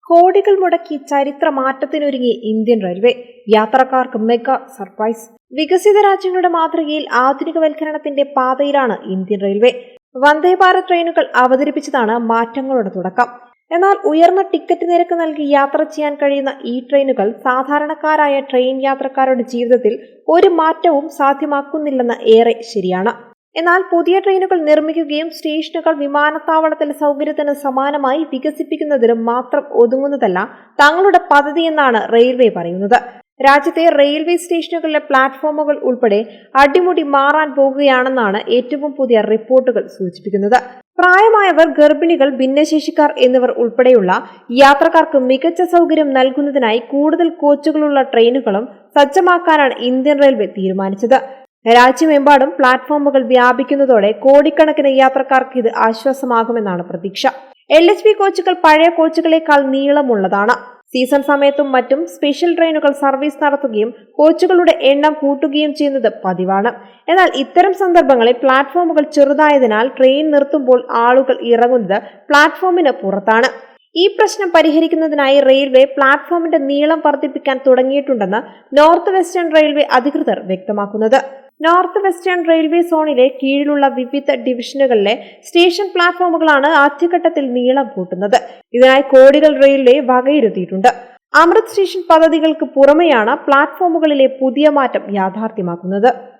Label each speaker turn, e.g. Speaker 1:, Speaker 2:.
Speaker 1: കോടികൾ മുടക്കി ചരിത്ര മാറ്റത്തിനൊരുങ്ങി ഇന്ത്യൻ റെയിൽവേ. യാത്രക്കാർക്ക് മെഗാ സർപ്രൈസ്. വികസിത രാജ്യങ്ങളുടെ മാതൃകയിൽ ആധുനികവൽക്കരണത്തിന്റെ പാതയിലാണ് ഇന്ത്യൻ റെയിൽവേ. വന്ദേ ഭാരത് ട്രെയിനുകൾ അവതരിപ്പിച്ചതാണ് മാറ്റങ്ങളുടെ തുടക്കം. എന്നാൽ ഉയർന്ന ടിക്കറ്റ് നിരക്ക് നൽകി യാത്ര ചെയ്യാൻ കഴിയുന്ന ഈ ട്രെയിനുകൾ സാധാരണക്കാരായ ട്രെയിൻ യാത്രക്കാരുടെ ജീവിതത്തിൽ ഒരു മാറ്റവും സാധ്യമാക്കുന്നില്ലെന്ന് ഏറെ ശരിയാണ്. എന്നാൽ പുതിയ ട്രെയിനുകൾ നിർമ്മിക്കുകയും സ്റ്റേഷനുകൾ വിമാനത്താവളത്തിലെ സൗകര്യത്തിന് സമാനമായി വികസിപ്പിക്കുന്നതിനും മാത്രം ഒതുങ്ങുന്നതല്ല തങ്ങളുടെ പദ്ധതിയെന്നാണ് റെയിൽവേ പറയുന്നത്. രാജ്യത്തെ റെയിൽവേ സ്റ്റേഷനുകളിലെ പ്ലാറ്റ്ഫോമുകൾ ഉൾപ്പെടെ അടിമുടി മാറാൻ പോകുകയാണെന്നാണ് ഏറ്റവും പുതിയ റിപ്പോർട്ടുകൾ സൂചിപ്പിക്കുന്നത്. പ്രായമായവർ, ഗർഭിണികൾ, ഭിന്നശേഷിക്കാർ എന്നിവർ ഉൾപ്പെടെയുള്ള യാത്രക്കാർക്ക് മികച്ച സൗകര്യം നൽകുന്നതിനായി കൂടുതൽ കോച്ചുകളുള്ള ട്രെയിനുകളും സജ്ജമാക്കാനാണ് ഇന്ത്യൻ റെയിൽവേ തീരുമാനിച്ചത്. രാജ്യമെമ്പാടും പ്ലാറ്റ്ഫോമുകൾ വ്യാപിക്കുന്നതോടെ കോടിക്കണക്കിന് യാത്രക്കാർക്ക് ഇത് ആശ്വാസമാകുമെന്നാണ് പ്രതീക്ഷ. LHB കോച്ചുകൾ പഴയ കോച്ചുകളേക്കാൾ നീളമുള്ളതാണ്. സീസൺ സമയത്തും മറ്റും സ്പെഷ്യൽ ട്രെയിനുകൾ സർവീസ് നടത്തുകയും കോച്ചുകളുടെ എണ്ണം കൂട്ടുകയും ചെയ്യുന്നത് പതിവാണ്. എന്നാൽ ഇത്തരം സന്ദർഭങ്ങളിൽ പ്ലാറ്റ്ഫോമുകൾ ചെറുതായതിനാൽ ട്രെയിൻ നിർത്തുമ്പോൾ ആളുകൾ ഇറങ്ങുന്നത് പ്ലാറ്റ്ഫോമിന് പുറത്താണ്. ഈ പ്രശ്നം പരിഹരിക്കുന്നതിനായി റെയിൽവേ പ്ലാറ്റ്ഫോമിന്റെ നീളം വർദ്ധിപ്പിക്കാൻ തുടങ്ങിയിട്ടുണ്ടെന്ന് നോർത്ത് വെസ്റ്റേൺ റെയിൽവേ അധികൃതർ വ്യക്തമാക്കുന്നത്. നോർത്ത് വെസ്റ്റേൺ റെയിൽവേ സോണിലെ കീഴിലുള്ള വിവിധ ഡിവിഷനുകളിലെ സ്റ്റേഷൻ പ്ലാറ്റ്ഫോമുകളാണ് ആദ്യഘട്ടത്തിൽ നീളം കൂട്ടുന്നത്. ഇതിനായി കോടികൾ റെയിൽവേ വകയിരുത്തിയിട്ടുണ്ട്. അമൃത് സ്റ്റേഷൻ പദ്ധതികൾക്ക് പുറമെയാണ് പ്ലാറ്റ്ഫോമുകളിലെ പുതിയ മാറ്റം യാഥാർത്ഥ്യമാക്കുന്നത്.